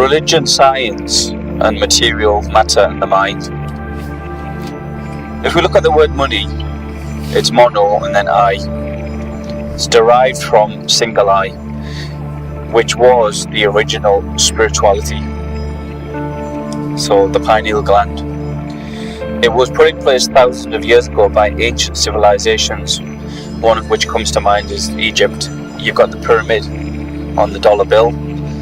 Religion, science, and material matter and the mind. If we look at the word money, it's mono and then I. It's derived from single I, which was the original spirituality. So the pineal gland. It was put in place thousands of years ago by ancient civilizations, one of which comes to mind is Egypt. You've got the pyramid on the dollar bill.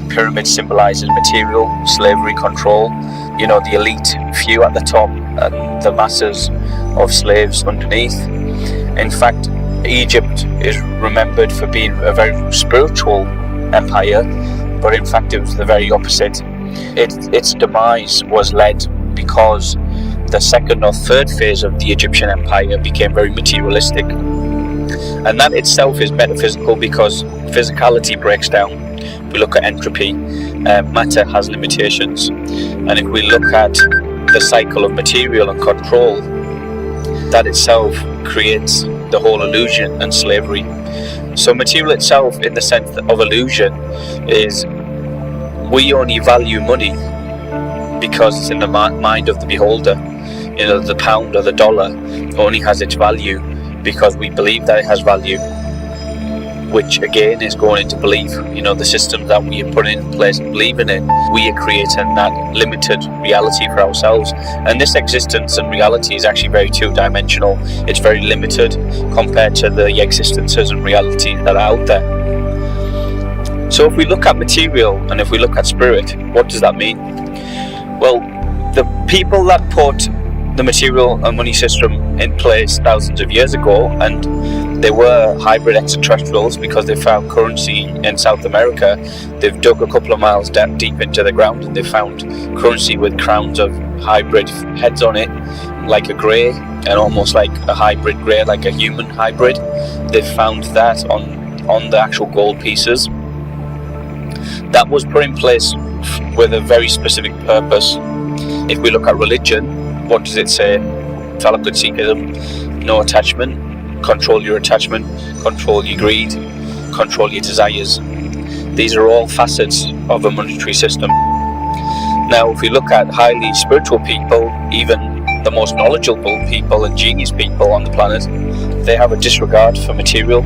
Pyramid symbolizes material, slavery, control. You know, the elite few at the top and the masses of slaves underneath. In fact, Egypt is remembered for being a very spiritual empire, but in fact it was the very opposite. Its demise was led because the second or third phase of the Egyptian empire became very materialistic. And that itself is metaphysical because physicality breaks down. If we look at entropy, matter has limitations. And if we look at the cycle of material and control, that itself creates the whole illusion and slavery. So material itself, in the sense of illusion, is we only value money because it's in the mind of the beholder. You know, the pound or the dollar only has its value because we believe that it has value, which again is going into belief. You know, the systems that we are putting in place and believing in, we are creating that limited reality for ourselves. And this existence and reality is actually very two-dimensional. It's very limited compared to the existences and realities that are out there. So if we look at material and if we look at spirit, what does that mean? Well, the people that put the material and money system in place thousands of years ago, and they were hybrid extraterrestrials because they found currency in South America. They've dug a couple of miles deep into the ground and they found currency with crowns of hybrid heads on it, like a grey, and almost like a hybrid grey, like a human hybrid. They've found that on the actual gold pieces. That was put in place with a very specific purpose. If we look at religion, what does it say? Phallic Sikhism, no attachment, control your attachment, control your greed, control your desires. These are all facets of a monetary system. Now, if we look at highly spiritual people, even the most knowledgeable people and genius people on the planet, they have a disregard for material,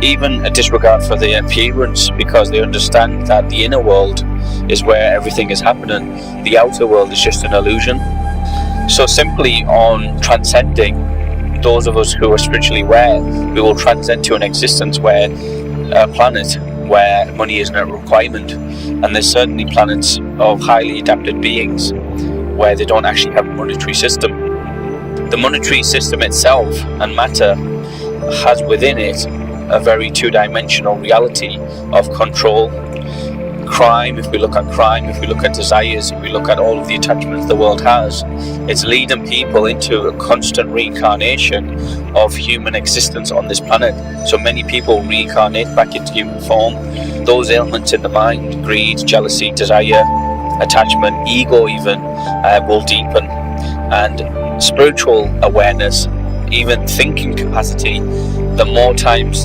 even a disregard for the appearance, because they understand that the inner world is where everything is happening. The outer world is just an illusion. So simply on transcending, those of us who are spiritually aware, we will transcend to an existence where a planet where money isn't a requirement. And there's certainly planets of highly adapted beings where they don't actually have a monetary system. The monetary system itself and matter has within it a very two-dimensional reality of control. Crime, if we look at desires, if we look at all of the attachments the world has, it's leading people into a constant reincarnation of human existence on this planet. So many people reincarnate back into human form. Those elements in the mind, greed, jealousy, desire, attachment, ego even, will deepen. And spiritual awareness, even thinking capacity, the more times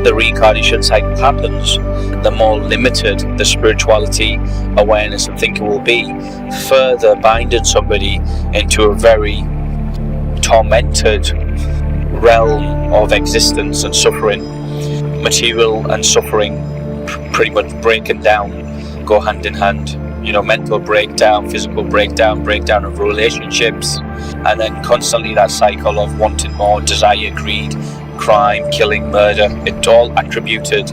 the reincarnation cycle happens, the more limited the spirituality, awareness and thinking will be, further binding somebody into a very tormented realm of existence and suffering. Material and suffering pretty much breaking down go hand in hand. You know, mental breakdown, physical breakdown, breakdown of relationships, and then constantly that cycle of wanting more, desire, greed, crime, killing, murder. It's all attributed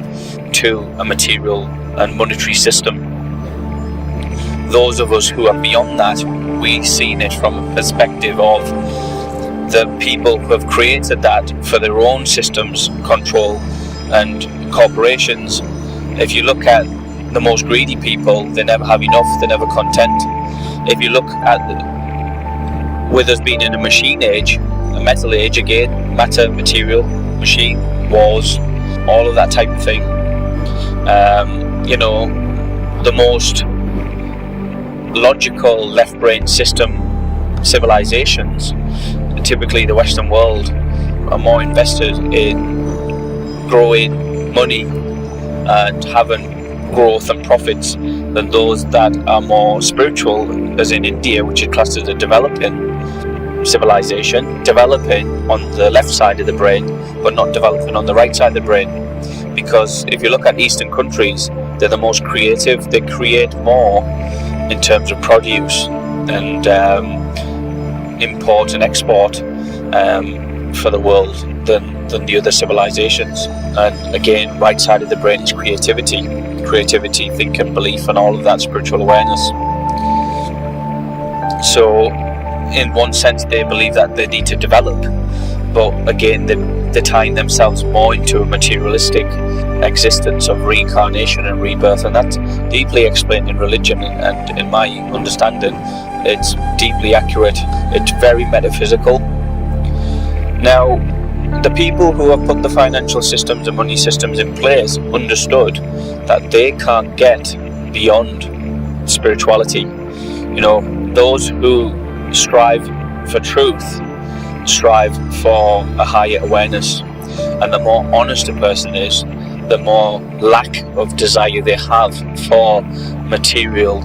to a material and monetary system. Those of us who are beyond that, we've seen it from a perspective of the people who have created that for their own systems, control and corporations. If you look at the most greedy people, they never have enough, they're never content. If you look at with us being in a machine age, a metal age again, matter, material, machine, wars, all of that type of thing. You know, the most logical left brain system civilizations, typically the Western world, are more invested in growing money and having growth and profits than those that are more spiritual, as in India, which is classed as a developing civilization, developing on the left side of the brain, but not developing on the right side of the brain. Because if you look at Eastern countries, they're the most creative. They create more in terms of produce and import and export for the world than the other civilizations. And again, right side of the brain is creativity, thinking, belief, and all of that spiritual awareness. So in one sense they believe that they need to develop, but again they're tying themselves more into a materialistic existence of reincarnation and rebirth, and that's deeply explained in religion, and in my understanding it's deeply accurate. It's very metaphysical. Now, the people who have put the financial systems and money systems in place understood that they can't get beyond spirituality. You know, those who strive for truth strive for a higher awareness, and the more honest a person is, the more lack of desire they have for material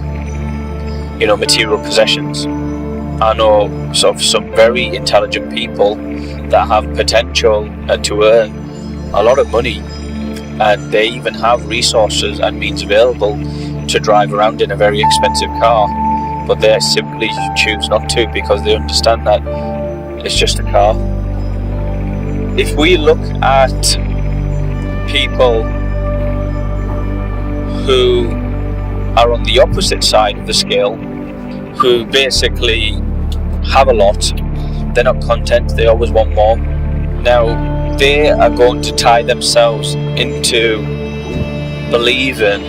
possessions. I know of some very intelligent people that have potential to earn a lot of money, and they even have resources and means available to drive around in a very expensive car, but they simply choose not to because they understand that it's just a car. If we look at people who are on the opposite side of the scale, who basically have a lot, they're not content, they always want more. Now, they are going to tie themselves into believing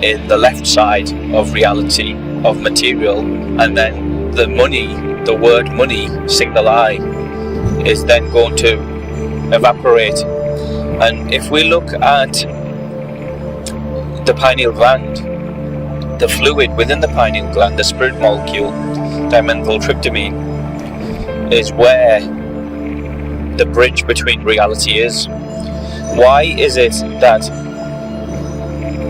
in the left side of reality, of material, and then the money, the word money, single I, is then going to evaporate. And if we look at the pineal gland, the fluid within the pineal gland, the spirit molecule, dimethyltryptamine, is where the bridge between reality is. Why is it that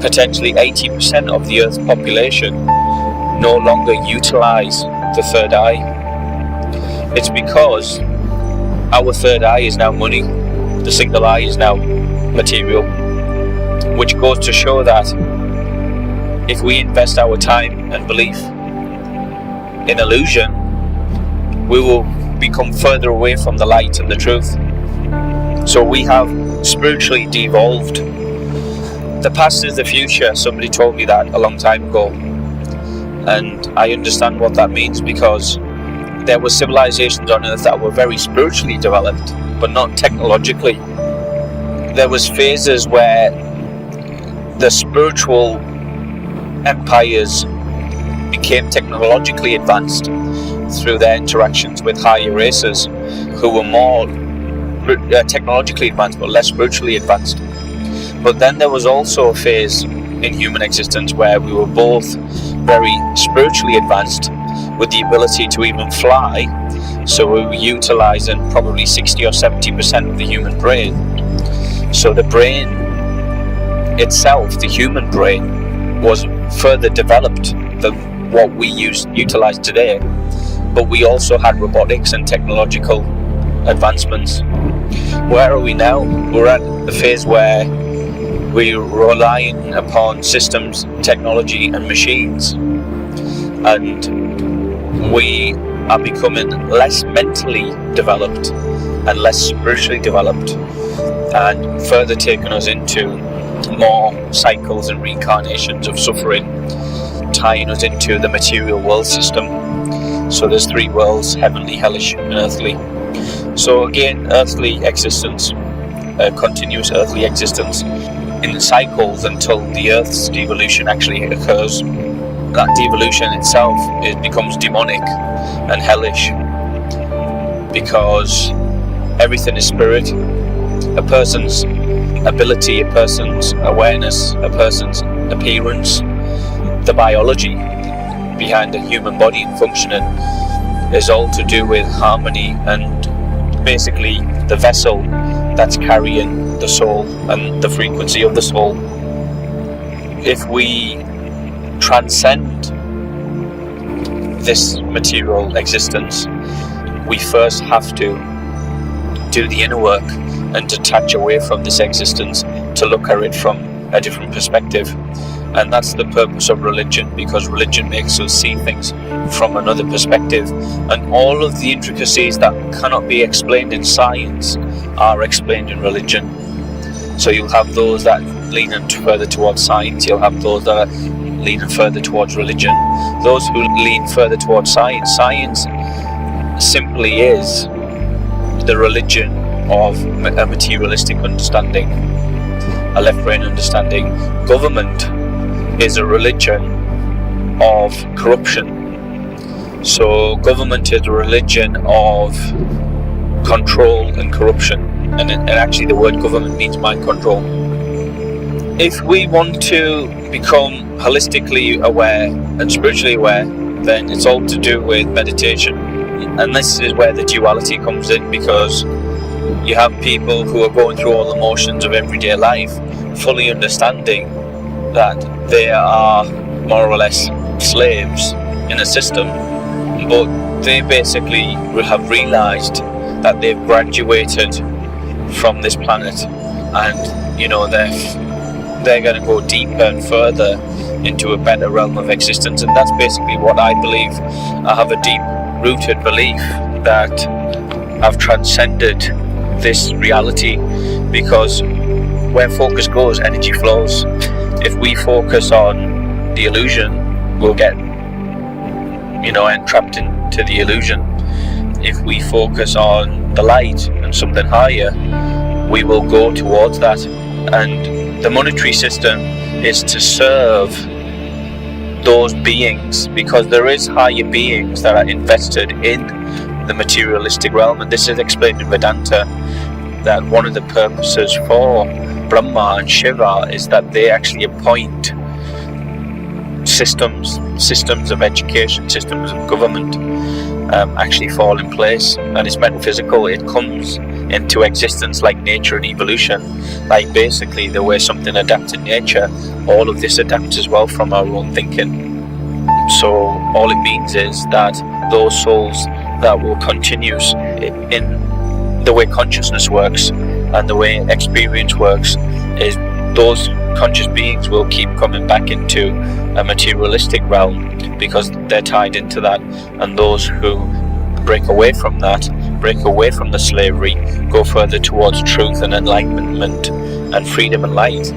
potentially 80% of the Earth's population no longer utilize the third eye? It's because our third eye is now money, the single eye is now material, which goes to show that if we invest our time and belief in illusion, we will become further away from the light and the truth. So we have spiritually devolved. The past is the future. Somebody told me that a long time ago, and I understand what that means, because there were civilizations on Earth that were very spiritually developed, but not technologically. There was phases where the spiritual empires became technologically advanced through their interactions with higher races who were more technologically advanced but less spiritually advanced. But then there was also a phase in human existence where we were both very spiritually advanced with the ability to even fly, so we were utilizing probably 60 or 70% of the human brain. So the brain itself, the human brain, was further developed than what we utilize today, but we also had robotics and technological advancements. Where are we now? We're at a phase where we're relying upon systems, technology and machines, and we are becoming less mentally developed and less spiritually developed, and further taking us into more cycles and reincarnations of suffering, tying us into the material world system. So there's three worlds: heavenly, hellish and earthly. So again, earthly existence, continuous earthly existence in cycles until the Earth's devolution actually occurs. That devolution itself, it becomes demonic and hellish, because everything is spirit. A person's ability, a person's awareness, a person's appearance, the biology behind the human body and functioning is all to do with harmony and basically the vessel that's carrying the soul and the frequency of the soul. if we transcend this material existence, we first have to do the inner work and detach away from this existence to look at it from a different perspective. And that's the purpose of religion, because religion makes us see things from another perspective, and all of the intricacies that cannot be explained in science are explained in religion. So you'll have those that lean further towards science, you'll have those that are leaning further towards religion. Those who lean further towards science simply is the religion of a materialistic understanding, a left-brain understanding. Government is a religion of corruption. So government is a religion of control and corruption, and actually the word government means mind control. If we want to become holistically aware and spiritually aware, then it's all to do with meditation. And this is where the duality comes in, because you have people who are going through all the motions of everyday life, fully understanding that they are more or less slaves in a system, but they basically have realized that they've graduated from this planet, and they're going to go deeper and further into a better realm of existence. And that's basically what I believe. I have a deep rooted belief that I've transcended this reality, because where focus goes, energy flows. If we focus on the illusion, we'll get entrapped into the illusion. If we focus on the light and something higher, we will go towards that. And the monetary system is to serve those beings, because there is higher beings that are invested in the materialistic realm. And this is explained in Vedanta, that one of the purposes for Brahma and Shiva is that they actually appoint systems of education, systems of government actually fall in place. And it's metaphysical. It comes into existence like nature and evolution, like basically the way something adapts in nature, all of this adapts as well from our own thinking. So all it means is that those souls that will continue in the way consciousness works and the way experience works, is those conscious beings will keep coming back into a materialistic realm because they're tied into that. And those who break away from that, break away from the slavery, go further towards truth and enlightenment and freedom and light,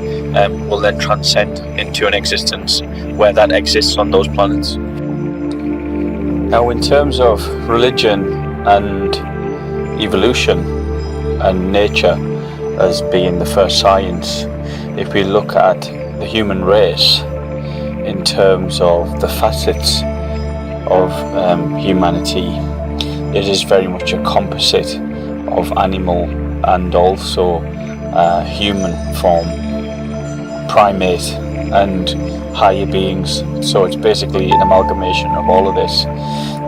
will then transcend into an existence where that exists on those planets. Now, in terms of religion and evolution and nature as being the first science, if we look at the human race in terms of the facets of humanity, it is very much a composite of animal and also human form, primate and higher beings. So it's basically an amalgamation of all of this.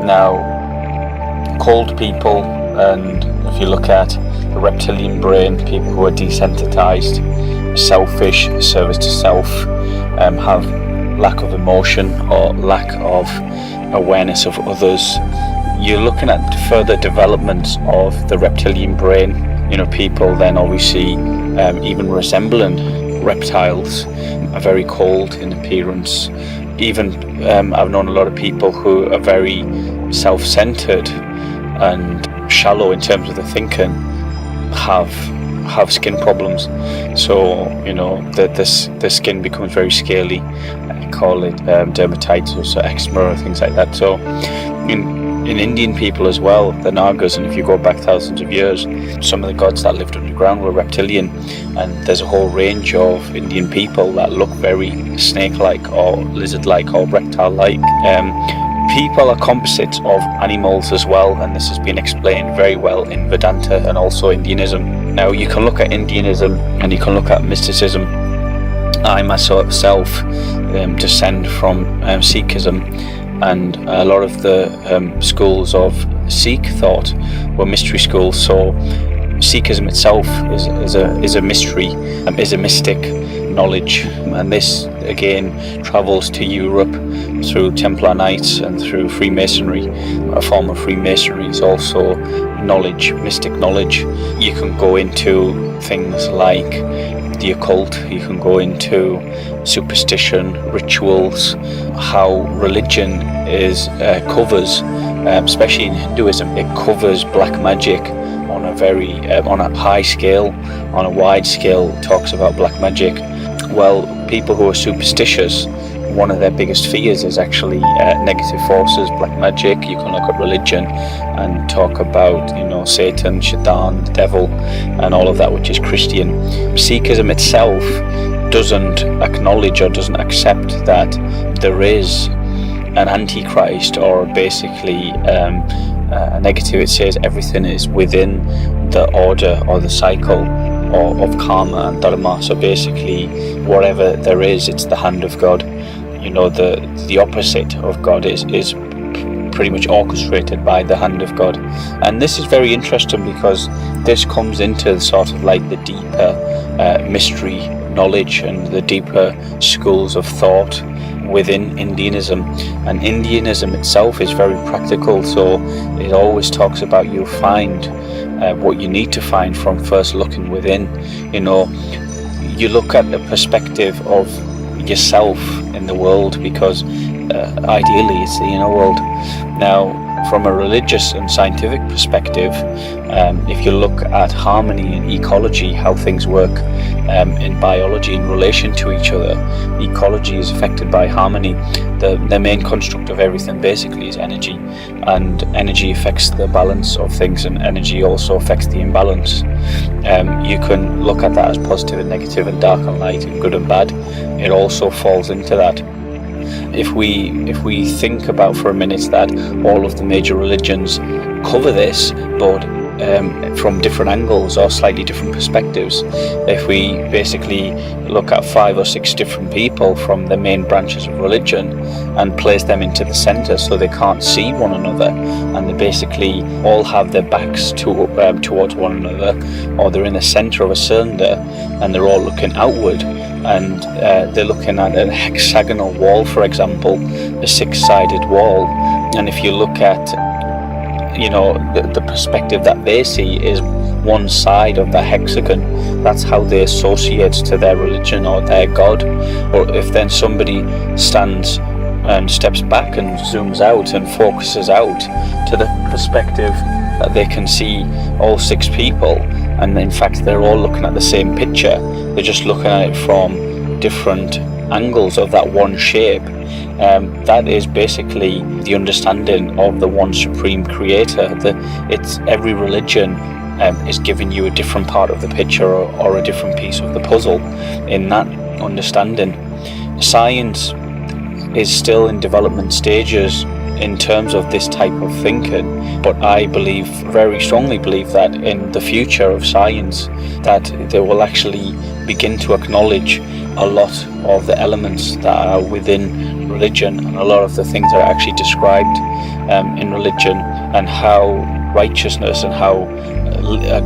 Now, cold people, and if you look at the reptilian brain, people who are desensitized, selfish, service to self, have lack of emotion or lack of awareness of others. You're looking at further developments of the reptilian brain. People then obviously even resembling reptiles, are very cold in appearance. Even I've known a lot of people who are very self-centered and shallow in terms of the thinking, have skin problems. So the skin becomes very scaly. I call it dermatitis or eczema or things like that. So in Indian people as well, the Nagas, and if you go back thousands of years, some of the gods that lived underground were reptilian, and there's a whole range of Indian people that look very snake-like or lizard-like or reptile-like. People are composites of animals as well, and this has been explained very well in Vedanta and also Indianism. Now, you can look at Indianism and you can look at mysticism. I myself descend from Sikhism, and a lot of the schools of Sikh thought were mystery schools. So Sikhism itself is a mystery, is a mystic knowledge, and this again travels to Europe through Templar Knights and through Freemasonry. A form of Freemasonry is also knowledge, mystic knowledge. You can go into things like the occult, you can go into superstition, rituals, how religion covers, especially in Hinduism, it covers black magic on a high scale, on a wide scale. It talks about black magic. Well, people who are superstitious, one of their biggest fears is actually negative forces, black magic. You can look at religion and talk about, Satan, Shaitan, the devil, and all of that, which is Christian. Sikhism itself doesn't acknowledge or doesn't accept that there is an antichrist or basically a negative. It says everything is within the order or the cycle of karma and dharma. So basically, whatever there is, it's the hand of God. The opposite of God is pretty much orchestrated by the hand of God. And this is very interesting because this comes into sort of like the deeper mystery knowledge and the deeper schools of thought within Indianism. And Indianism itself is very practical, so it always talks about you find what you need to find from first looking within. You look at the perspective of yourself in the world, because ideally it's the inner world. Now, from a religious and scientific perspective, if you look at harmony and ecology, how things work in biology in relation to each other, ecology is affected by harmony. The main construct of everything basically is energy, and energy affects the balance of things, and energy also affects the imbalance. You can look at that as positive and negative, and dark and light, and good and bad. It also falls into that. If we think about for a minute that all of the major religions cover this, but from different angles or slightly different perspectives, if we basically look at 5 or 6 different people from the main branches of religion and place them into the center so they can't see one another, and they basically all have their backs towards one another, or they're in the center of a cylinder and they're all looking outward, and they're looking at a hexagonal wall, for example, a 6-sided wall. And if you look at the perspective that they see is one side of the hexagon, that's how they associate to their religion or their god. Or if then somebody stands and steps back and zooms out and focuses out to the perspective that they can see all 6 people, and in fact they're all looking at the same picture, they're just looking at it from different angles of that one shape. That is basically the understanding of the one supreme creator. It's every religion is giving you a different part of the picture, or a different piece of the puzzle in that understanding. Science is still in development stages in terms of this type of thinking, but I very strongly believe that in the future of science, that they will actually begin to acknowledge a lot of the elements that are within religion, and a lot of the things that are actually described in religion, and how righteousness and how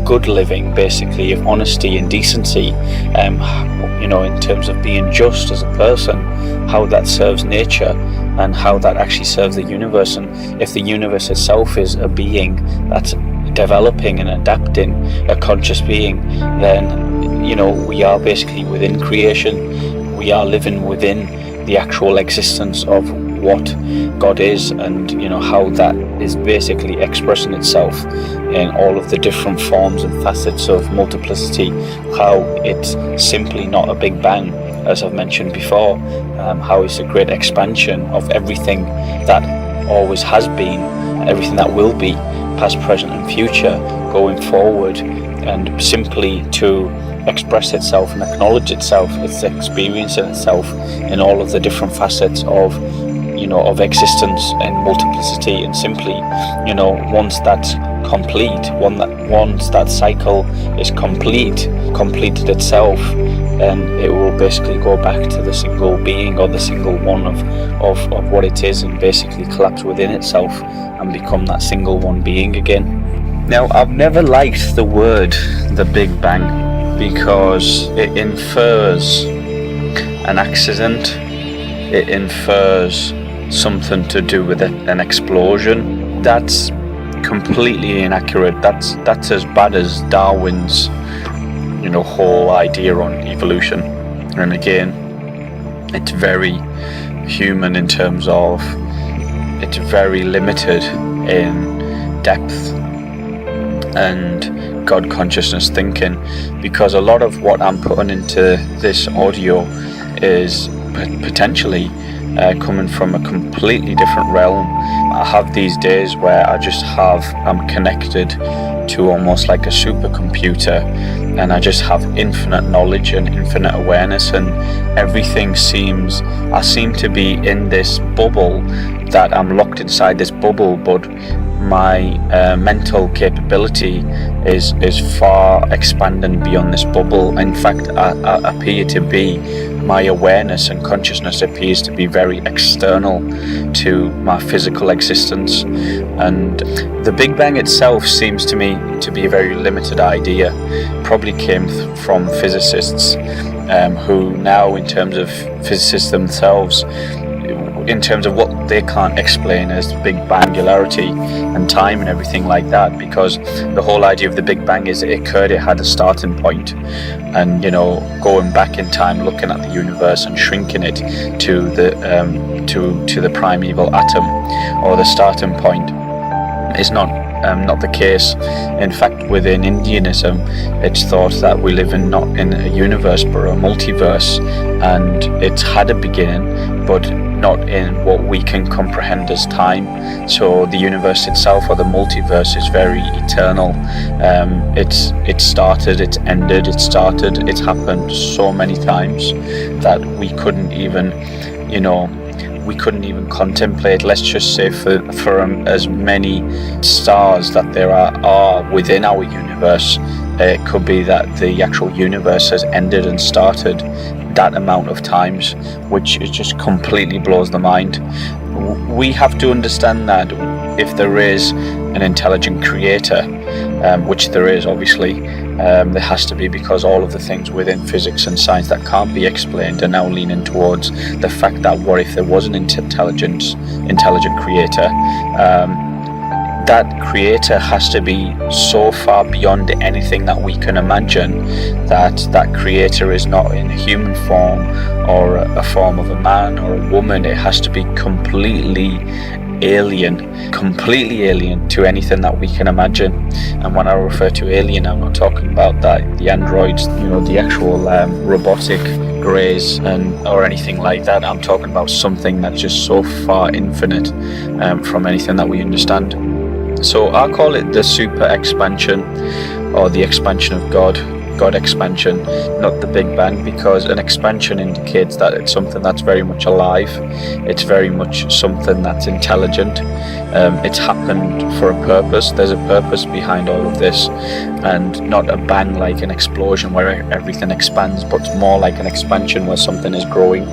good living, basically, of honesty and decency, in terms of being just as a person, how that serves nature and how that actually serves the universe. And if the universe itself is a being that's developing and adapting, a conscious being, then we are basically within creation. We are living within the actual existence of what God is, and how that is basically expressing itself in all of the different forms and facets of multiplicity, how it's simply not a big bang, as I've mentioned before, how it's a great expansion of everything that always has been, everything that will be, past, present and future, going forward, and simply to express itself and acknowledge itself, it's experiencing itself in all of the different facets of existence and multiplicity. And simply, once that's complete, once that cycle is completed itself, then it will basically go back to the single being, or the single one of what it is, and basically collapse within itself and become that single one being again. Now, I've never liked the word the Big Bang, because it infers an accident, it infers something to do with an explosion. That's completely inaccurate. That's as bad as Darwin's, whole idea on evolution. And again, it's very human in terms of it's very limited in depth and God consciousness thinking, because a lot of what I'm putting into this audio is potentially coming from a completely different realm. I have these days where I'm connected to almost like a supercomputer, and I just have infinite knowledge and infinite awareness, and I seem to be in this bubble, that I'm locked inside this bubble, but my mental capability is far expanding beyond this bubble. In fact, my awareness and consciousness appears to be very external to my physical existence. And the Big Bang itself seems to me to be a very limited idea. Probably came from physicists who now, in terms of physicists themselves, in terms of what they can't explain as Big Bangularity and time and everything like that, because the whole idea of the Big Bang is it had a starting point, and going back in time, looking at the universe and shrinking it to the primeval atom or the starting point is not the case. In fact, within Indianism, it's thought that we live not in a universe but a multiverse, and it's had a beginning, but not in what we can comprehend as time. So the universe itself, or the multiverse, is very eternal. It started, it's ended, it's happened so many times that we couldn't even contemplate. Let's just say for as many stars that there are within our universe, it could be that the actual universe has ended and started that amount of times, which it just completely blows the mind. We have to understand that if there is an intelligent creator, which there is obviously, there has to be, because all of the things within physics and science that can't be explained are now leaning towards the fact that what if there was an intelligent creator? That creator has to be so far beyond anything that we can imagine, that creator is not in a human form or a form of a man or a woman. It has to be completely alien to anything that we can imagine. And when I refer to alien, I'm not talking about the androids, the actual robotic greys or anything like that. I'm talking about something that's just so far infinite from anything that we understand. So I call it the super expansion, or the expansion of God expansion, not the Big Bang, because an expansion indicates that it's something that's very much alive. It's very much something that's intelligent. It's happened for a purpose. There's a purpose behind all of this, and not a bang like an explosion where everything expands, but more like an expansion where something is growing.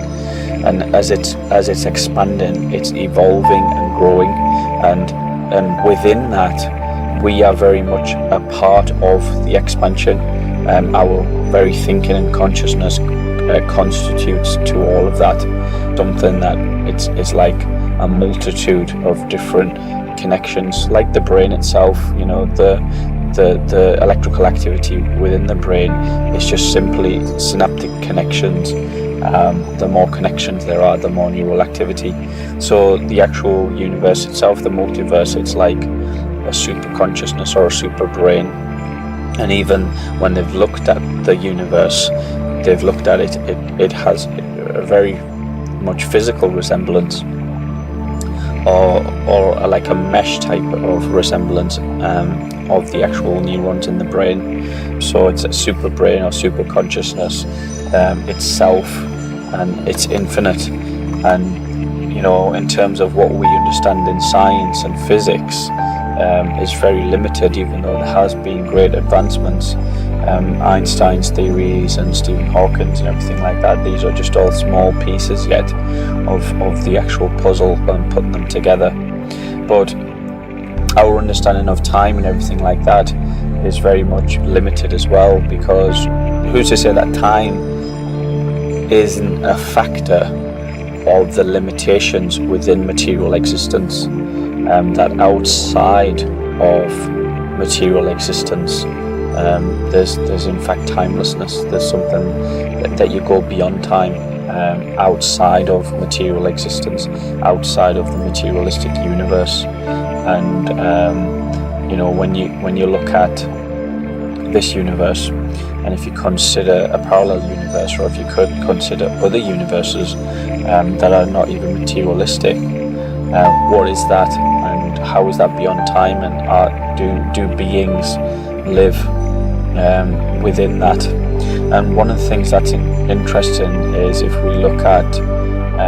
And as it's expanding, it's evolving and growing, and within that, we are very much a part of the expansion. Our very thinking and consciousness constitutes to all of that. Something that it's like a multitude of different connections, like the brain itself. The electrical activity within the brain is just simply synaptic connections. The more connections there are, the more neural activity. So the actual universe itself, the multiverse, it's like a super consciousness or a super brain. And even when they've looked at the universe, they've looked at it has a very much physical resemblance, or like a mesh type of resemblance of the actual neurons in the brain. So it's a super brain or super consciousness itself, and it's infinite. And in terms of what we understand in science and physics, is very limited, even though there has been great advancements. Einstein's theories and Stephen Hawking's and everything like that, these are just all small pieces yet of the actual puzzle and putting them together. But our understanding of time and everything like that is very much limited as well, because who's to say that time isn't a factor of the limitations within material existence, that outside of material existence there's in fact timelessness. There's something that you go beyond time, outside of material existence, outside of the materialistic universe. And when you look at this universe, and if you consider a parallel universe, or if you could consider other universes that are not even materialistic, what is that, and how is that beyond time, and do beings live within that? And one of the things that's interesting is if we look at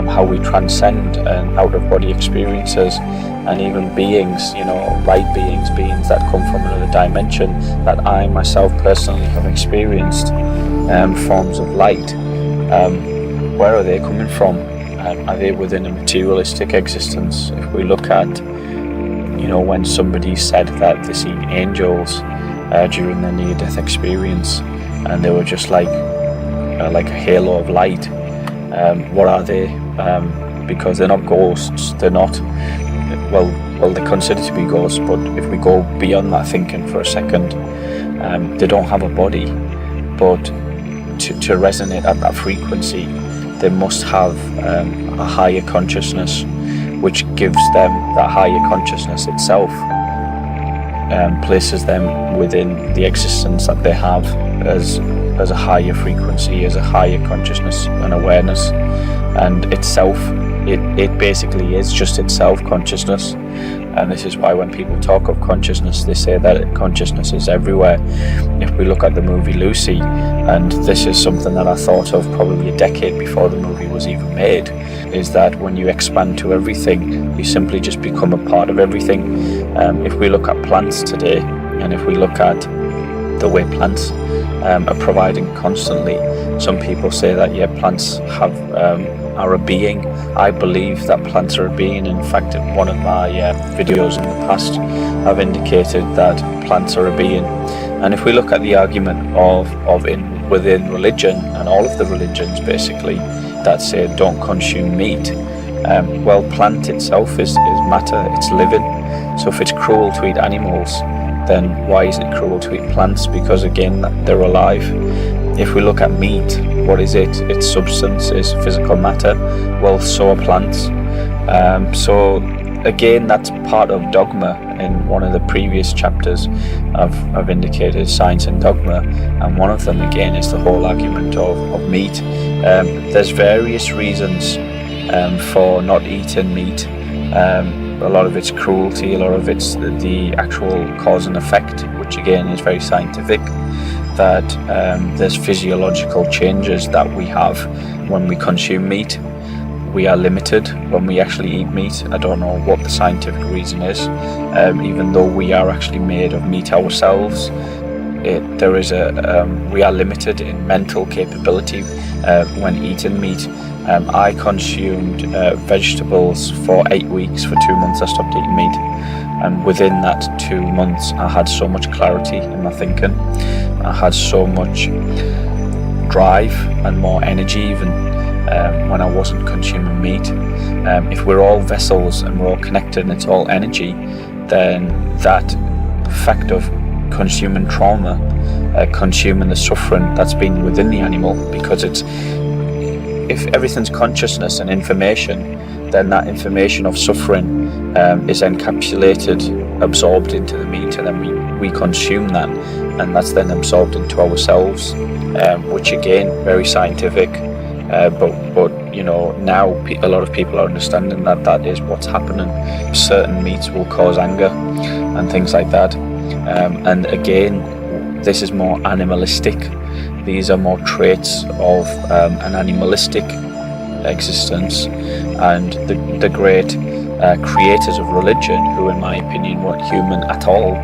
how we transcend out-of-body experiences, and even beings, light beings that come from another dimension, that I myself personally have experienced, forms of light. Where are they coming from? Are they within a materialistic existence? If we look at, when somebody said that they seen angels during their near-death experience, and they were just like a halo of light. What are they? Because they're not ghosts. They're not. Well, they're considered to be ghosts. But if we go beyond that thinking for a second, they don't have a body. But to resonate at that frequency, they must have a higher consciousness, which gives them that higher consciousness itself. Places them within the existence that they have as a higher frequency, as a higher consciousness and awareness, and itself, it basically is just itself consciousness. And this is why when people talk of consciousness, they say that consciousness is everywhere. If we look at the movie Lucy, and this is something that I thought of probably a decade before the movie was even made, is that when you expand to everything, you simply just become a part of everything. If we look at plants today, and if we look at the way plants are providing constantly, some people say that plants are a being. I believe that plants are a being. In fact, in one of my videos in the past, I've indicated that plants are a being. And if we look at the argument within religion, and all of the religions basically that say don't consume meat, plant itself is matter, it's living. So if it's cruel to eat animals, then why is it cruel to eat plants? Because again, they're alive. If we look at meat, what is it? Its substance is physical matter. Well, so are plants. So again, that's part of dogma. In one of the previous chapters, I've indicated science and dogma, and one of them again is the whole argument of meat. There's various reasons for not eating meat. A lot of it's cruelty, a lot of it's the actual cause and effect, which again is very scientific, that there's physiological changes that we have when we consume meat. We are limited when we actually eat meat. I don't know what the scientific reason is, even though we are actually made of meat ourselves. We are limited in mental capability when eating meat. I consumed vegetables for 8 weeks. For 2 months I stopped eating meat, and within that 2 months I had so much clarity in my thinking. I had so much drive and more energy even when I wasn't consuming meat. If we're all vessels and we're all connected and it's all energy, then that fact of consuming trauma, consuming the suffering that's been within the animal, because if everything's consciousness and information, then that information of suffering is encapsulated, absorbed into the meat, and then we consume that, and that's then absorbed into ourselves, which again, very scientific, but now a lot of people are understanding that is what's happening. Certain meats will cause anger and things like that, and again, this is more animalistic. These are more traits of an animalistic existence, and the great creators of religion, who in my opinion weren't human at all,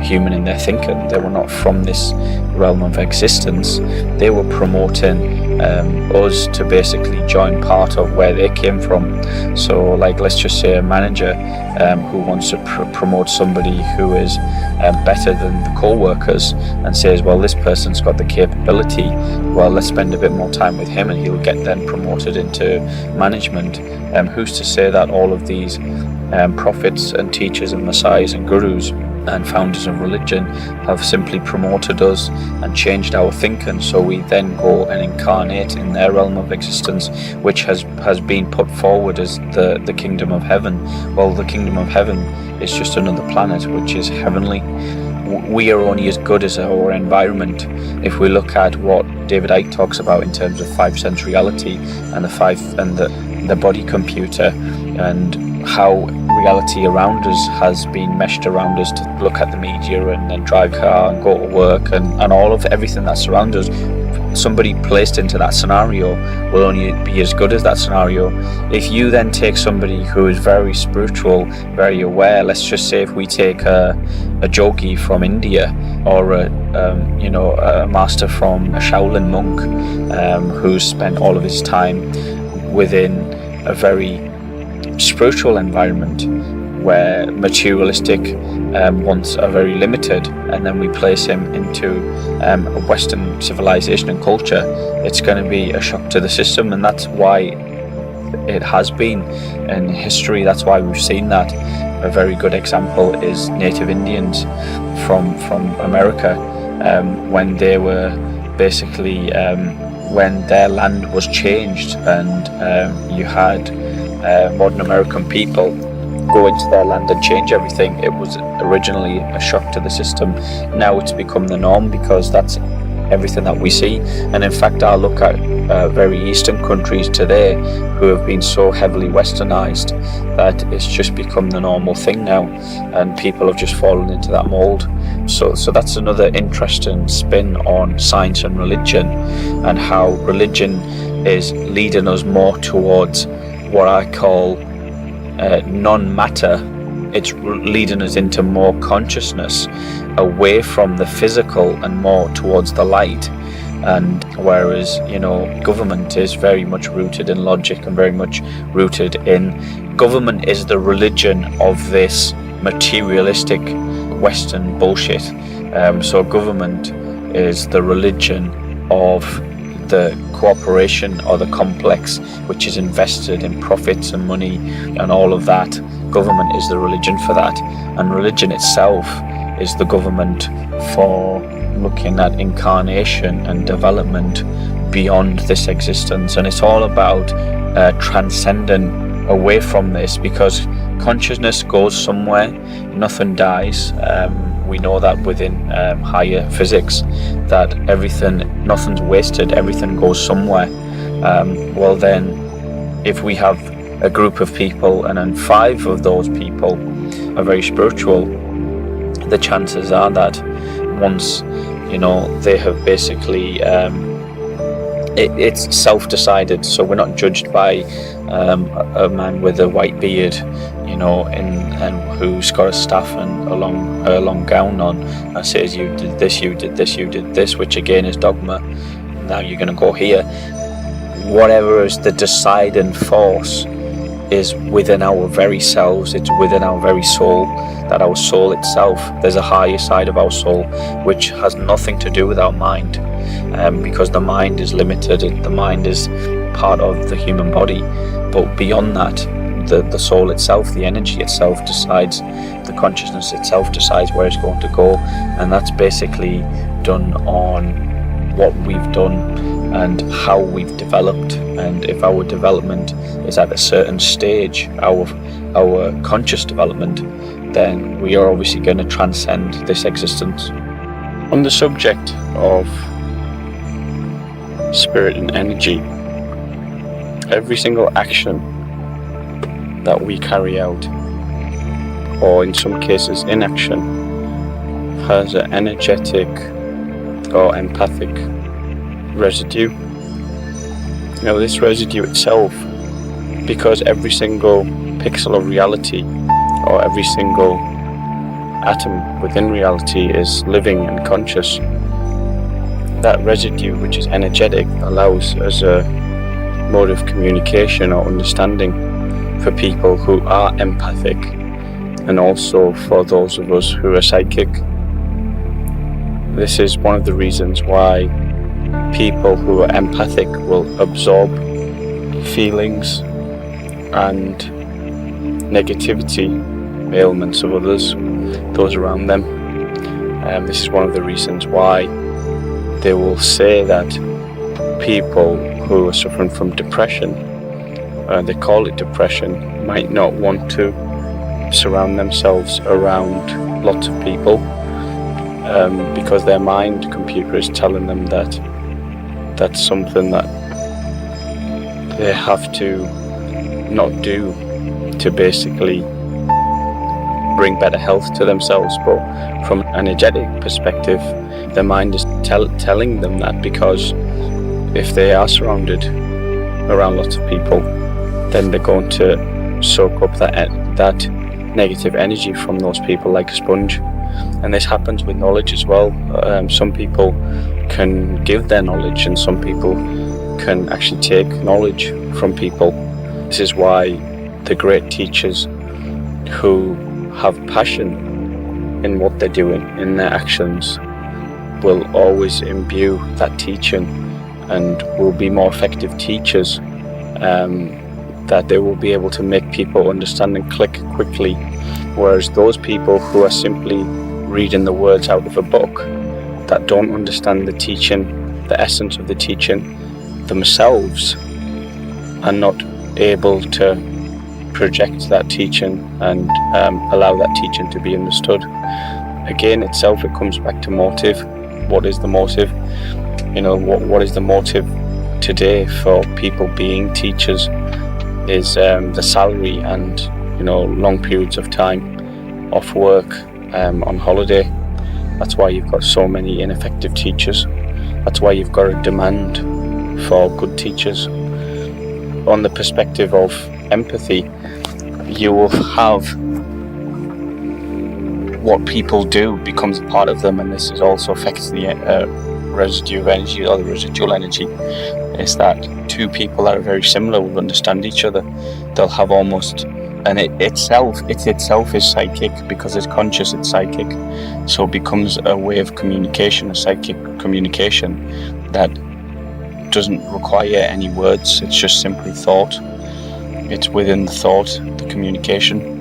human in their thinking. They were not from this realm of existence. They were promoting us to basically join part of where they came from. So like, let's just say a manager who wants to promote somebody who is better than the co-workers and says, well, this person's got the capability, well, let's spend a bit more time with him and he'll get then promoted into management. Who's to say that all of these prophets and teachers and messiahs and gurus and founders of religion have simply promoted us and changed our thinking, so we then go and incarnate in their realm of existence, which has been put forward as the kingdom of heaven. Well, the kingdom of heaven is just another planet which is heavenly. We are only as good as our environment. If we look at what David Icke talks about in terms of 5 sense reality and the body computer, and how reality around us has been meshed around us to look at the media and then drive a car and go to work and all of everything that surrounds us, somebody placed into that scenario will only be as good as that scenario. If you then take somebody who is very spiritual, very aware, let's just say if we take a yogi from India or a master from a Shaolin monk who's spent all of his time within a very spiritual environment where materialistic wants are very limited, and then we place him into a Western civilization and culture, it's going to be a shock to the system. And that's why it has been in history. That's why we've seen that. A very good example is Native Indians from America, when they were basically when their land was changed, and you had modern American people go into their land and change everything. It was originally a shock to the system. Now it's become the norm because that's everything that we see. And in fact, I look at very Eastern countries today who have been so heavily westernized that it's just become the normal thing now, and people have just fallen into that mold. So that's another interesting spin on science and religion, and how religion is leading us more towards what I call non-matter. It's leading us into more consciousness, away from the physical and more towards the light. And whereas, government is very much rooted in logic and very much rooted in, government is the religion of this materialistic Western bullshit. So government is the religion of the cooperation or the complex, which is invested in profits and money and all of that. Government is the religion for that, and religion itself is the government for looking at incarnation and development beyond this existence. And it's all about transcending away from this, because consciousness goes somewhere, nothing dies. We know that within higher physics, that nothing's wasted, everything goes somewhere. Well then, if we have a group of people and then 5 of those people are very spiritual, the chances are that once they have basically it's self-decided, so we're not judged by a man with a white beard and who's got a staff and a long gown on and says, you did this, you did this, you did this, which again is dogma. Now you're going to go here. Whatever is the deciding force is within our very selves. It's within our very soul, that our soul itself, there's a higher side of our soul which has nothing to do with our mind, because the mind is limited. The mind is part of the human body, but beyond that, the soul itself, the energy itself decides, the consciousness itself decides where it's going to go. And that's basically done on what we've done and how we've developed. And if our development is at a certain stage, our conscious development, then we are obviously going to transcend this existence. On the subject of spirit and energy, every single action that we carry out, or in some cases inaction, has an energetic or empathic residue. Now this residue itself, because every single pixel of reality or every single atom within reality is living and conscious. That residue, which is energetic, allows as a mode of communication or understanding for people who are empathic, and also for those of us who are psychic. This is one of the reasons why people who are empathic will absorb feelings and negativity, ailments of others, those around them. This is one of the reasons why they will say that people who are suffering from depression, they call it depression, might not want to surround themselves around lots of people, because their mind computer is telling them that that's something that they have to not do to basically bring better health to themselves. But from an energetic perspective, their mind is telling them that, because if they are surrounded around lots of people, then they're going to soak up that negative energy from those people like a sponge. And this happens with knowledge as well. Some people can give their knowledge, and some people can actually take knowledge from people. This is why the great teachers who have passion in what they're doing, in their actions, will always imbue that teaching and will be more effective teachers, that they will be able to make people understand and click quickly, whereas those people who are simply reading the words out of a book, that don't understand the teaching, the essence of the teaching themselves, are not able to project that teaching and allow that teaching to be understood. Again, it comes back to motive. What is the motive? What is the motive today for people being teachers is the salary and long periods of time off work, on holiday. That's why you've got so many ineffective teachers. That's why you've got a demand for good teachers. On the perspective of empathy, you will have what people do becomes a part of them, and this also affects the residue of energy, or the residual energy. Is that two people that are very similar will understand each other. They'll have almost, and it itself is psychic, because it's conscious, it's psychic. So it becomes a way of communication, a psychic communication that doesn't require any words. It's just simply thought. It's within the thought, the communication.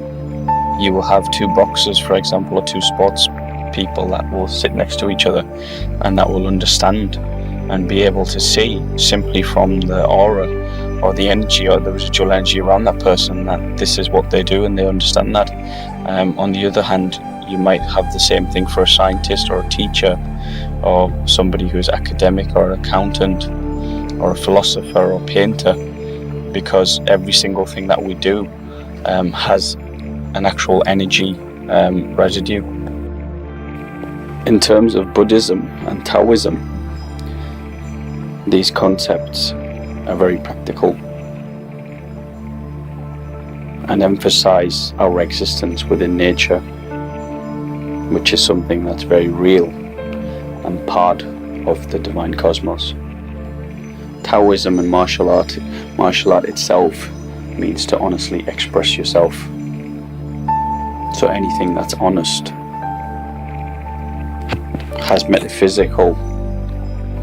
You will have two boxes, for example, or two sports people that will sit next to each other, and that will understand and be able to see simply from the aura or the energy or the residual energy around that person that this is what they do, and they understand that. On the other hand, you might have the same thing for a scientist or a teacher or somebody who is academic or an accountant or a philosopher or painter, because every single thing that we do has an actual energy residue. In terms of Buddhism and Taoism, these concepts are very practical and emphasize our existence within nature, which is something that's very real and part of the divine cosmos. Taoism and martial art itself means to honestly express yourself. So anything that's honest has metaphysical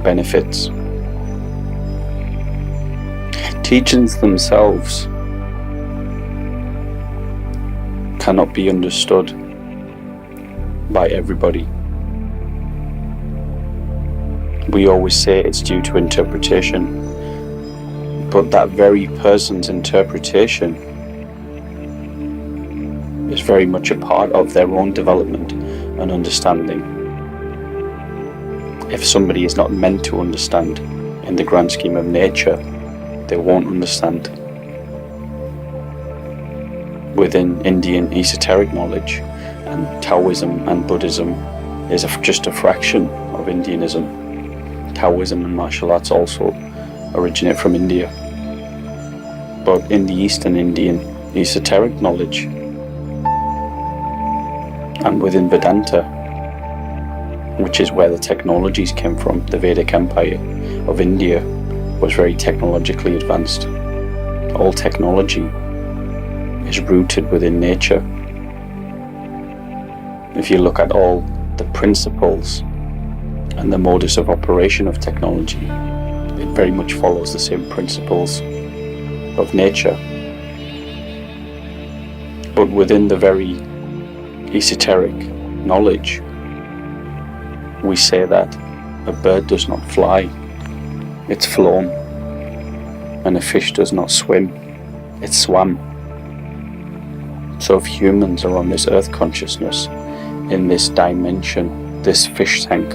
benefits. Teachings themselves cannot be understood by everybody. We always say it's due to interpretation, but that very person's interpretation is very much a part of their own development and understanding. If somebody is not meant to understand in the grand scheme of nature, they won't understand. Within Indian esoteric knowledge, and Taoism and Buddhism is just a fraction of Indianism. Taoism and martial arts also originate from India. But in the Eastern Indian esoteric knowledge, And within Vedanta, which is where the technologies came from, the Vedic Empire of India was very technologically advanced. All technology is rooted within nature. If you look at all the principles and the modus of operation of technology, it very much follows the same principles of nature. But within the very esoteric knowledge, we say that a bird does not fly, it's flown, and a fish does not swim, it's swam. So if humans are on this earth consciousness, in this dimension, this fish tank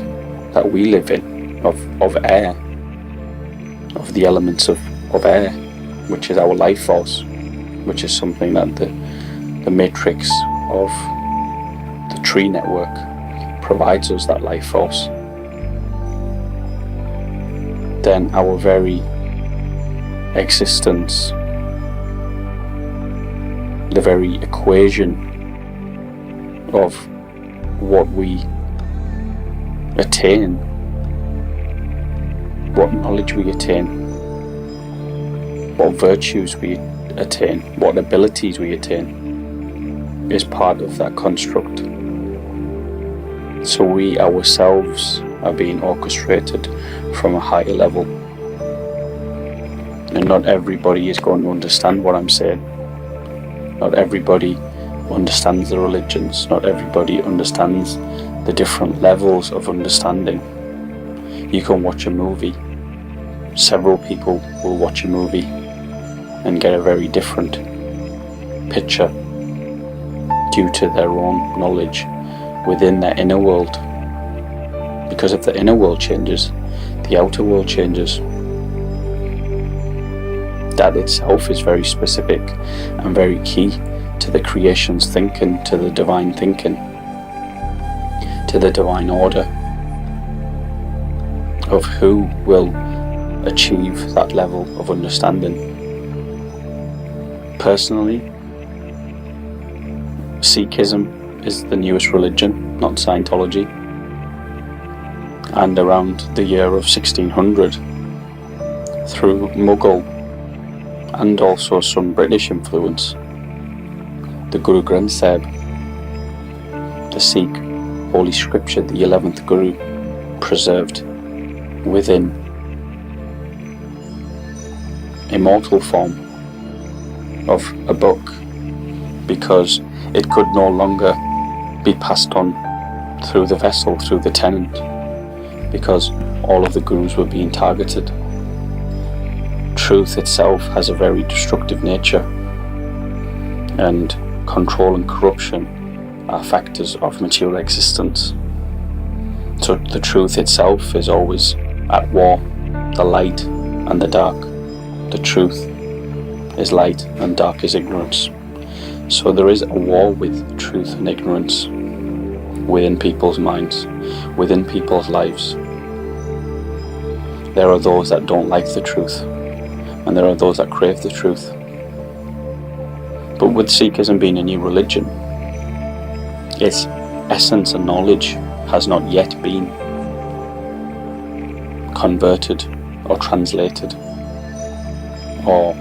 that we live in, of air, of the elements of air, which is our life force, which is something that the matrix of the tree network provides us, that life force, then our very existence, the very equation of what we attain, what knowledge we attain, what virtues we attain, what abilities we attain, is part of that construct. So we ourselves are being orchestrated from a higher level. And not everybody is going to understand what I'm saying. Not everybody understands the religions. Not everybody understands the different levels of understanding. You can watch a movie. Several people will watch a movie and get a very different picture due to their own knowledge within their inner world. Because if the inner world changes, the outer world changes. That itself is very specific and very key to the creation's thinking, to the divine thinking, to the divine order of who will achieve that level of understanding. Personally, Sikhism is the newest religion, not Scientology. And around the year of 1600, through Mughal and also some British influence, the Guru Granth Sahib, the Sikh Holy Scripture, the 11th Guru, preserved within immortal form of a book, because it could no longer be passed on through the vessel, through the tenant, because all of the gurus were being targeted. Truth itself has a very destructive nature, and control and corruption are factors of material existence. So the truth itself is always at war, the light and the dark. The truth is light and dark is ignorance. So there is a war with truth and ignorance within people's minds, within people's lives. There are those that don't like the truth, and there are those that crave the truth. But with Sikhism being a new religion, its essence and knowledge has not yet been converted or translated or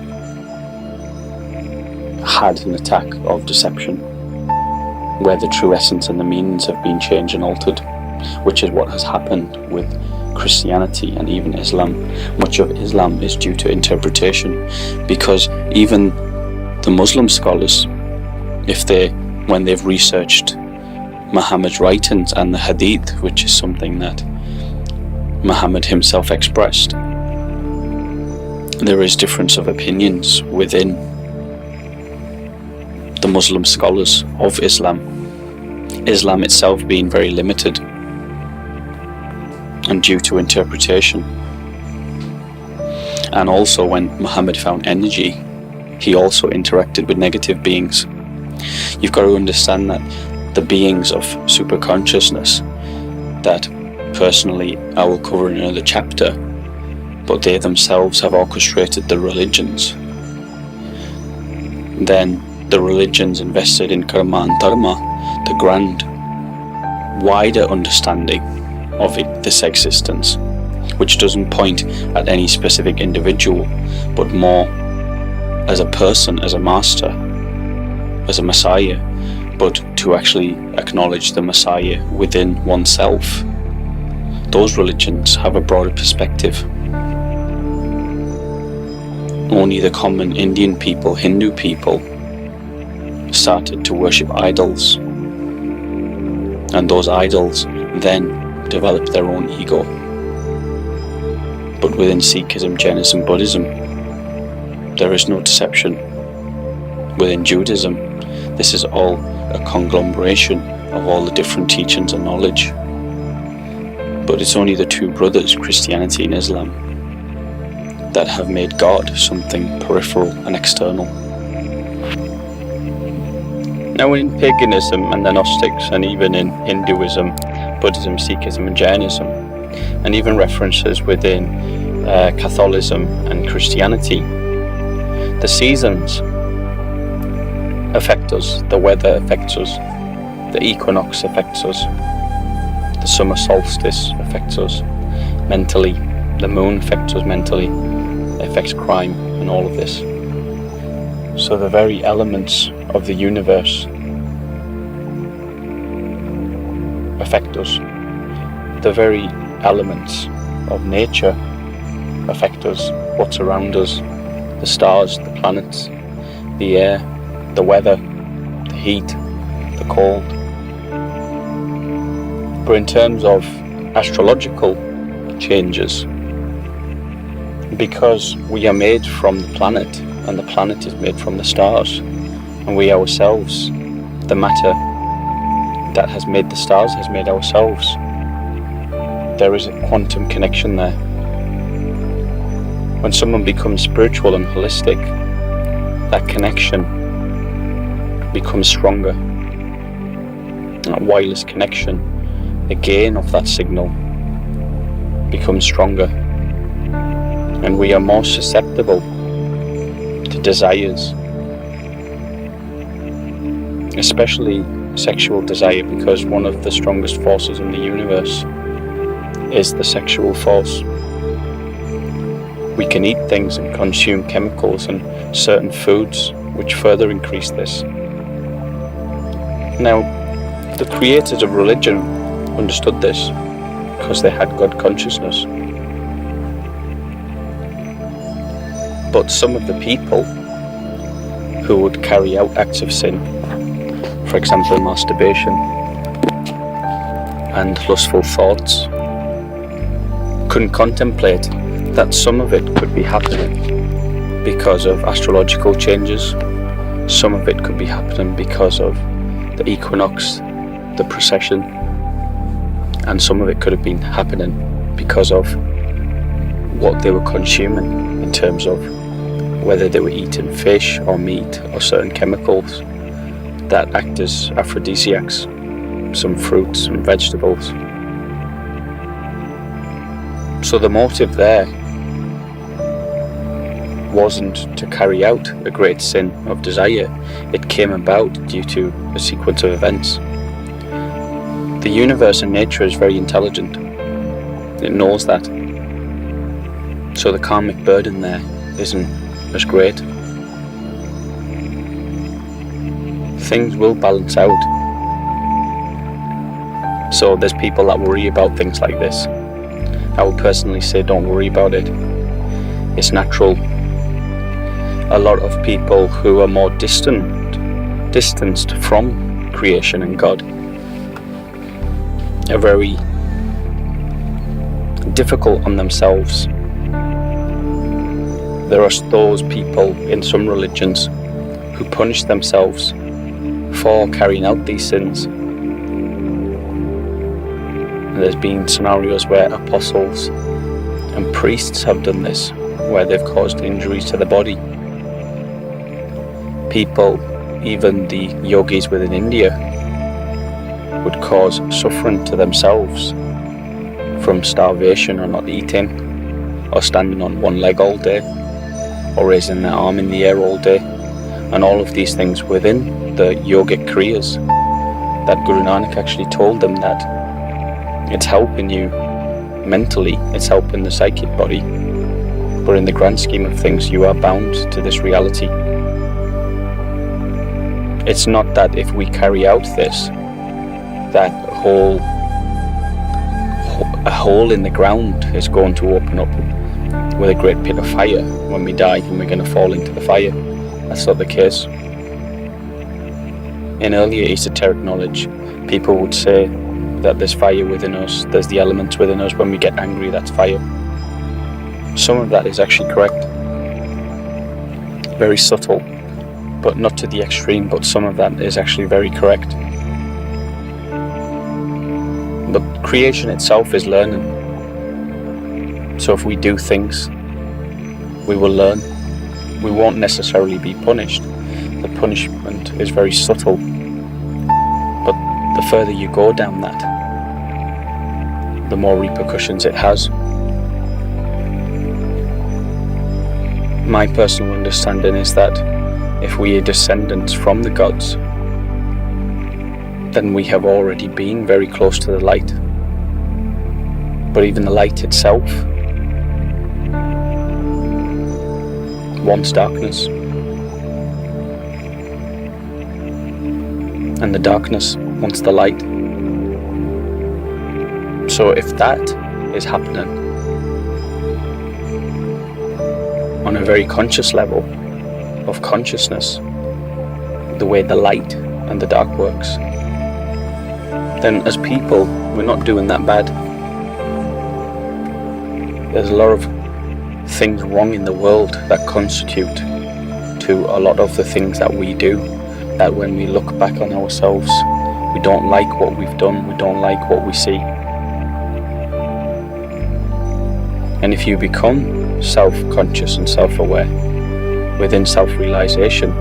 had an attack of deception where the true essence and the meanings have been changed and altered, which is what has happened with Christianity and even Islam. Much of Islam is due to interpretation, because even the Muslim scholars, when they've researched Muhammad's writings and the Hadith, which is something that Muhammad himself expressed, there is difference of opinions within the Muslim scholars of Islam. Islam itself being very limited and due to interpretation. And also when Muhammad found energy, he also interacted with negative beings. You've got to understand that the beings of super consciousness, that personally I will cover in another chapter, but they themselves have orchestrated the religions. Then the religions invested in karma and dharma, the grand wider understanding of this existence, which doesn't point at any specific individual, but more as a person, as a master, as a Messiah, but to actually acknowledge the Messiah within oneself. Those religions have a broader perspective. Only the common Indian people, Hindu people, started to worship idols, and those idols then developed their own ego. But within Sikhism, Jainism, Buddhism, there is no deception. Within Judaism, this is all a conglomeration of all the different teachings and knowledge. But it's only the two brothers, Christianity and Islam, that have made God something peripheral and external. Now in paganism and the Gnostics, and even in Hinduism, Buddhism, Sikhism and Jainism, and even references within Catholicism and Christianity, the seasons affect us, the weather affects us, the equinox affects us, the summer solstice affects us mentally, the moon affects us mentally, it affects crime and all of this. So the very elements of the universe affect us. The very elements of nature affect us, what's around us, the stars, the planets, the air, the weather, the heat, the cold. But in terms of astrological changes, because we are made from the planet, and the planet is made from the stars, and we ourselves, the matter that has made the stars has made ourselves, there is a quantum connection there. When someone becomes spiritual and holistic, that connection becomes stronger. That wireless connection, the gain of that signal becomes stronger, and we are more susceptible to desires, especially sexual desire, because one of the strongest forces in the universe is the sexual force. We can eat things and consume chemicals and certain foods which further increase this. Now, the creators of religion understood this because they had God consciousness. But some of the people who would carry out acts of sin, for example masturbation and lustful thoughts, couldn't contemplate that some of it could be happening because of astrological changes, some of it could be happening because of the equinox, the precession, and some of it could have been happening because of what they were consuming in terms of whether they were eating fish or meat or certain chemicals that act as aphrodisiacs, some fruits, some vegetables. So the motive there wasn't to carry out a great sin of desire. It came about due to a sequence of events. The universe and nature is very intelligent. It knows that. So the karmic burden there isn't as great. Things will balance out. So there's people that worry about things like this. I would personally say don't worry about it. It's natural. A lot of people who are more distanced from creation and God are very difficult on themselves. There are those people in some religions who punish themselves for carrying out these sins. And there's been scenarios where apostles and priests have done this, where they've caused injuries to the body. People, even the yogis within India, would cause suffering to themselves from starvation or not eating, or standing on one leg all day, or raising their arm in the air all day, and all of these things within the yogic kriyas that Guru Nanak actually told them that it's helping you mentally, it's helping the psychic body, but in the grand scheme of things, you are bound to this reality. It's not that if we carry out this, that a hole in the ground is going to open up with a great pit of fire when we die and we're going to fall into the fire. That's not the case. In earlier esoteric knowledge, people would say that there's fire within us, there's the elements within us. When we get angry, that's fire. Some of that is actually correct. Very subtle, but not to the extreme, but some of that is actually very correct. But creation itself is learning. So if we do things, we will learn. We won't necessarily be punished. The punishment is very subtle. But the further you go down that, the more repercussions it has. My personal understanding is that if we are descendants from the gods, then we have already been very close to the light. But even the light itself wants darkness. And the darkness wants the light. So if that is happening on a very conscious level of consciousness, the way the light and the dark works, then as people, we're not doing that bad. There's a lot of things wrong in the world that constitute to a lot of the things that we do, that when we look back on ourselves, we don't like what we've done, we don't like what we see. And if you become self-conscious and self-aware within self-realization,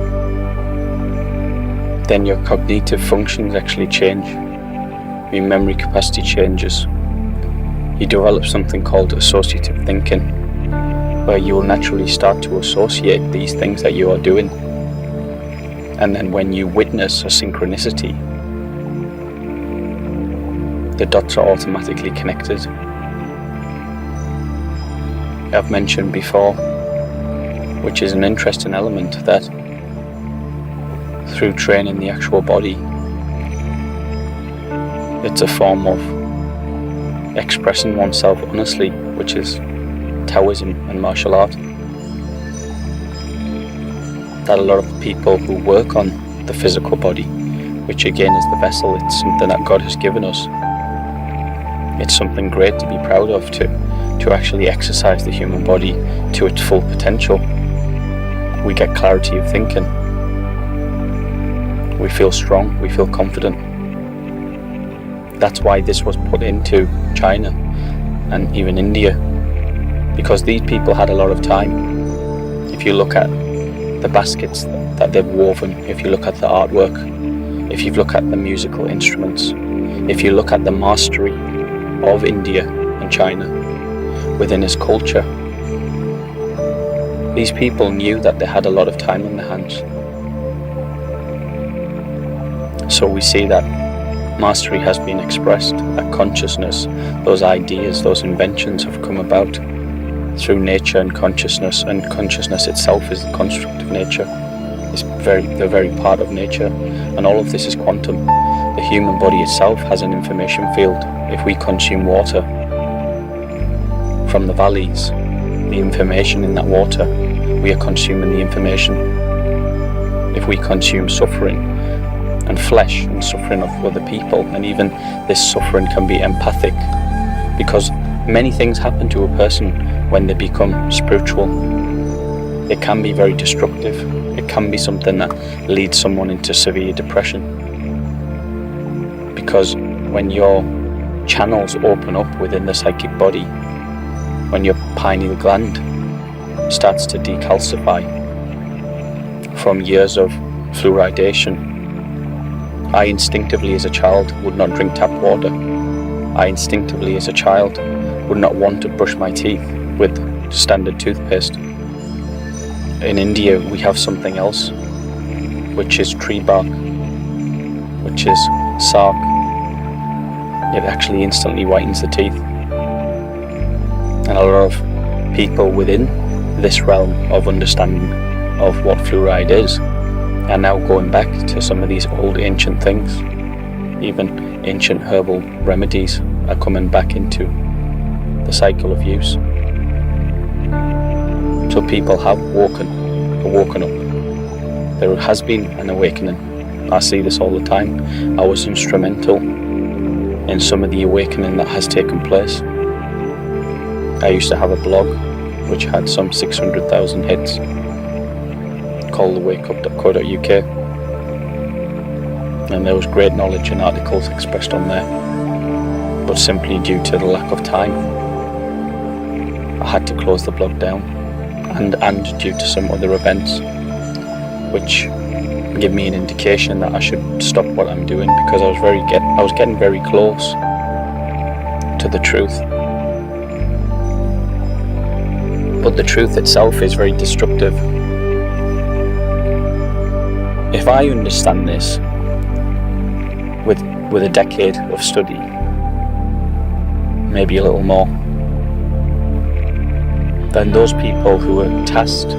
then your cognitive functions actually change. Your memory capacity changes. You develop something called associative thinking, where you will naturally start to associate these things that you are doing. And then when you witness a synchronicity, the dots are automatically connected. I've mentioned before, which is an interesting element, that through training the actual body, it's a form of expressing oneself honestly, which is Taoism and martial art. That a lot of people who work on the physical body, which again is the vessel, it's something that God has given us. It's something great to be proud of, to actually exercise the human body to its full potential. We get clarity of thinking. We feel strong, we feel confident. That's why this was put into China and even India, because these people had a lot of time. If you look at the baskets that they've woven, if you look at the artwork, if you look at the musical instruments, if you look at the mastery of India and China within its culture, these people knew that they had a lot of time on their hands. So we see that mastery has been expressed, that consciousness, those ideas, those inventions have come about through nature and consciousness itself is the construct of nature. It's the very part of nature, and all of this is quantum. The human body itself has an information field. If we consume water from the valleys, the information in that water, we are consuming the information. If we consume suffering and flesh and suffering of other people, and even this suffering can be empathic, because many things happen to a person when they become spiritual. It can be very destructive. It can be something that leads someone into severe depression, because when your channels open up within the psychic body, when your pineal gland starts to decalcify from years of fluoridation. I instinctively as a child would not drink tap water. I instinctively as a child would not want to brush my teeth with standard toothpaste. In India we have something else, which is tree bark, which is sark, it actually instantly whitens the teeth. And a lot of people within this realm of understanding of what fluoride is are now going back to some of these old ancient things. Even ancient herbal remedies are coming back into the cycle of use. So people have woken up. There has been an awakening. I see this all the time. I was instrumental in some of the awakening that has taken place. I used to have a blog which had some 600,000 hits called thewakeup.co.uk, and there was great knowledge and articles expressed on there, but simply due to the lack of time I had to close the blog down, and due to some other events which give me an indication that I should stop what I'm doing, because I was getting very close to the truth. But the truth itself is very destructive. If I understand this with a decade of study, maybe a little more, then those people who were tasked,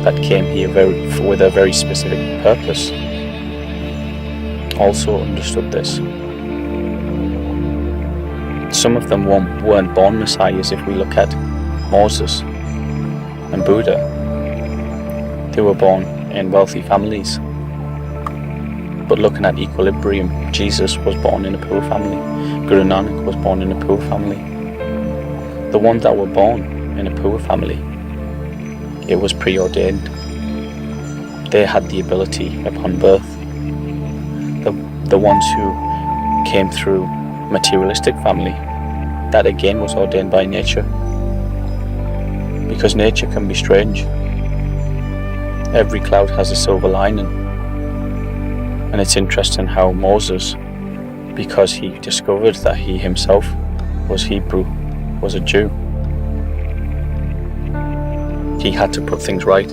that came here with a very specific purpose, also understood this. Some of them weren't born messiahs. If we look at Moses and Buddha, they were born in wealthy families. But looking at equilibrium, Jesus was born in a poor family. Guru Nanak was born in a poor family. The ones that were born in a poor family, it was preordained. They had the ability upon birth. The ones who came through materialistic family, that again was ordained by nature. Because nature can be strange. Every cloud has a silver lining. And it's interesting how Moses, because he discovered that he himself was Hebrew, was a Jew, he had to put things right.